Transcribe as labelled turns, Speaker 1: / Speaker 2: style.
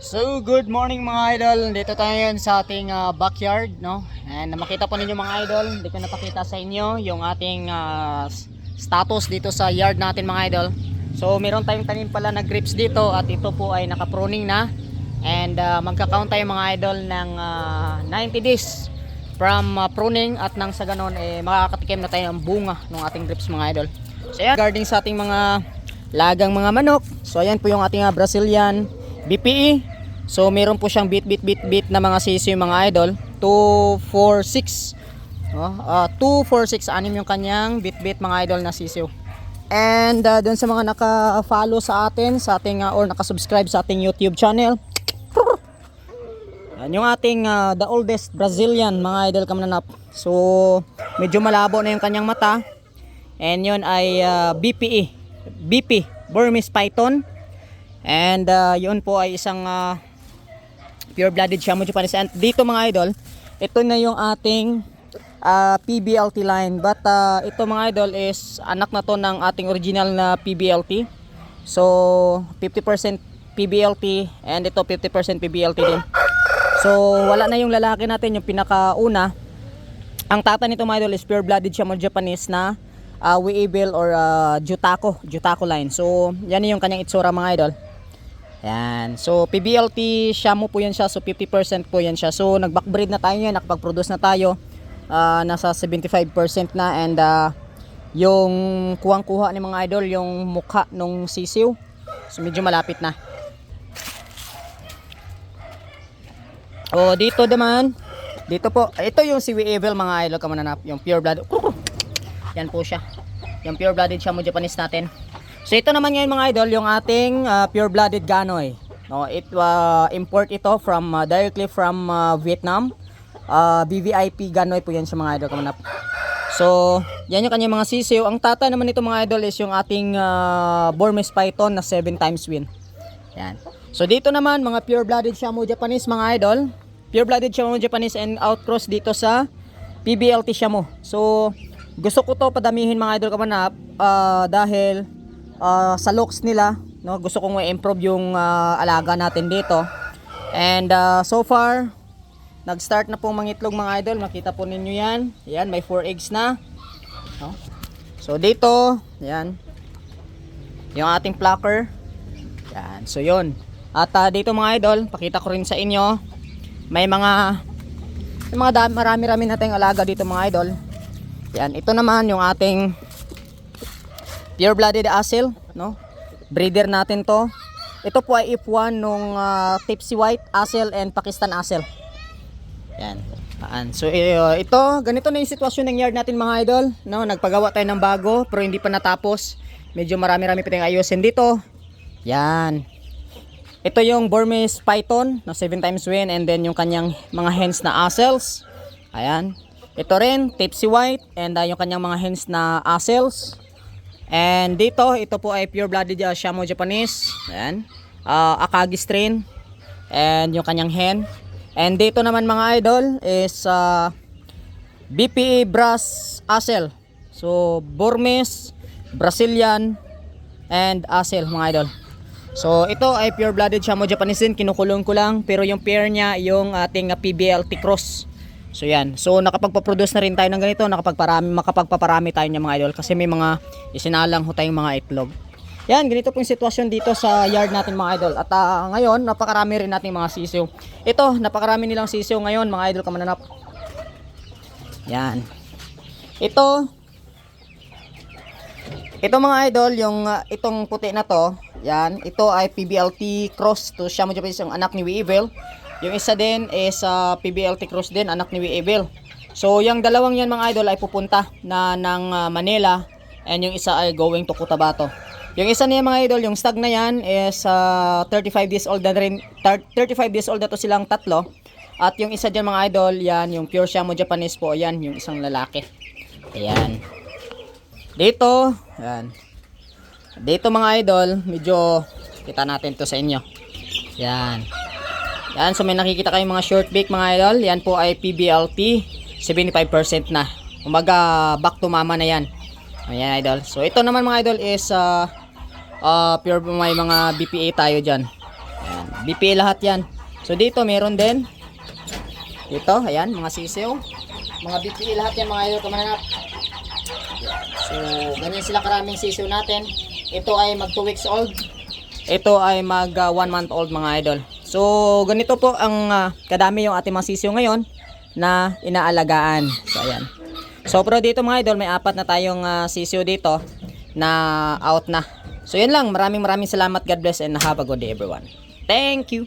Speaker 1: So, good morning mga idol. Dito tayo ngayon sa ating backyard, no? And makita po ninyo mga idol, hindi ko napakita sa inyo yung ating status dito sa yard natin mga idol. So, meron tayong tanim pala na grapes dito at ito po ay naka-pruning na. And magka-count tayo mga idol ng 90 days from pruning at nang sa ganon makakatikim na tayo ng bunga ng ating grapes mga idol. So, ayan, regarding sa ating mga lagang mga manok. So, ayan po yung ating Brazilian BPE. So meron po siyang bit na mga sisiyo mga idol. 246. 246 anim yung kanyang bit mga idol na sisiyo. And doon sa mga naka-follow sa atin sa ating or naka-subscribe sa ating YouTube channel. Yan yung ating the oldest Brazilian mga idol kamananap. So medyo malabo na yung kanyang mata. And yun ay BPE. BP Burmese Python. And yun po ay isang pure-blooded Shamu Japanese. And dito mga idol, ito na yung ating PBLT line. But ito mga idol is anak na to ng ating original na PBLT. So 50% PBLT and ito 50% PBLT din. So wala na yung lalaki natin, yung pinakauna. Ang tata nito mga idol is pure-blooded Shamu Japanese na Weevil or Jutako line. So yan yung kanyang itsura mga idol. Yan. So PBLT Shamu po yan siya. So 50% po yan siya. So nag-backbreed na tayo yan. Nakapag-produce na tayo. Nasa 75% na. And yung kuhang-kuha ni mga idol, yung mukha nung sisiw. So medyo malapit na. O dito naman. Dito po. Ito yung si Weevil mga idol kamananap. Yung pure blood. Yan po siya. Yung pure blooded Shamu Japanese natin. So ito naman ngayon mga idol, yung ating pure-blooded Ganoy. No, import ito from directly from Vietnam. BVIP Ganoy po yan sa mga idol kamanap. So, yan yung kanyang mga sisiw. Ang tata naman ito mga idol is yung ating Burmese Python na 7 times win. Yan. So dito naman mga pure-blooded Shamu Japanese mga idol. Pure-blooded Shamu Japanese and outcross dito sa PBLT Shamu. So, gusto ko to padamihin mga idol kamanap dahil sa looks nila, no, gusto kong i-improve yung alaga natin dito. And so far nag-start na pong mangitlog mga idol. Makita po ninyo yan. Yan, may 4 eggs na, no? So dito, yan yung ating plucker. Yan, so yun. At dito mga idol, pakita ko rin sa inyo, may mga marami-rami nating alaga dito mga idol. Yan, ito naman yung ating pure-blooded Asil, no? Breeder natin to. Ito po ay F1 nung Tipsy White Asil and Pakistan Asil. Yan. So ito, ganito na yung sitwasyon ng yard natin mga idol, no? Nagpagawa tayo ng bago pero hindi pa natapos. Medyo marami-rami pa tayong ayusin dito. Yan. Ito yung Burmese Python na 7 times win, and then yung kanyang mga hens na Asils. Ayan. Ito rin, Tipsy White, and yung kanyang mga hens na Asils. And dito, ito po ay pure-blooded Shamu Japanese. Ayan. Akagi strain. And yung kanyang hen. And dito naman mga idol is BPE Brass Asil. So, Burmese, Brazilian, and Asil mga idol. So, ito ay pure-blooded Shamu Japanese din. Kinukulong ko lang. Pero yung pair niya, yung ating PBLT cross. So yan. So nakapagpa-produce na rin tayo ng ganito, makapagpaparami tayo ng mga idol kasi may mga isinalang ho tayong mga itlog. Yan, ganito po yung sitwasyon dito sa yard natin mga idol. At ngayon, napakarami rin nating mga sisiw. Ito, napakarami nilang sisiw ngayon mga idol kamananap. Yan. Ito mga idol, yung itong puti na to, yan, ito ay PBLT cross to Shamu Japanese, yung anak ni Weevil. Yung isa din is PBLT cross din, anak ni Weevil. So yung dalawang yan mga idol ay pupunta na ng Manila, and yung isa ay going to Cotabato. Yung isa niya mga idol, yung stag na yan is 35 days old na rin. 35 days old na to silang tatlo. At yung isa dyan mga idol, yan yung pure Shamu Japanese po, yan yung isang lalaki. Ayan. Dito, yan. Dito mga idol, medyo kita natin to sa inyo. Yan. Yan, so may nakikita kayong mga short beak mga idol. Yan po ay PBLT 75% na. Umaga back to mama na yan. Ayan idol. So ito naman mga idol is pure, may mga BPA tayo dyan. Ayan. BP lahat yan. So dito meron din. Dito, ayan, mga sisiw. Mga BP lahat yan mga idol kamananap. So, ganyan sila karaming sisiw natin. Ito ay mag 2 weeks old. Ito ay mag 1 month old mga idol. So, ganito po ang kadami yung ating mga sisiw ngayon na inaalagaan. So, ayan. So, pero dito mga idol, may 4 na tayong sisiw dito na out na. So, yun lang. Maraming salamat. God bless and have a good day everyone. Thank you.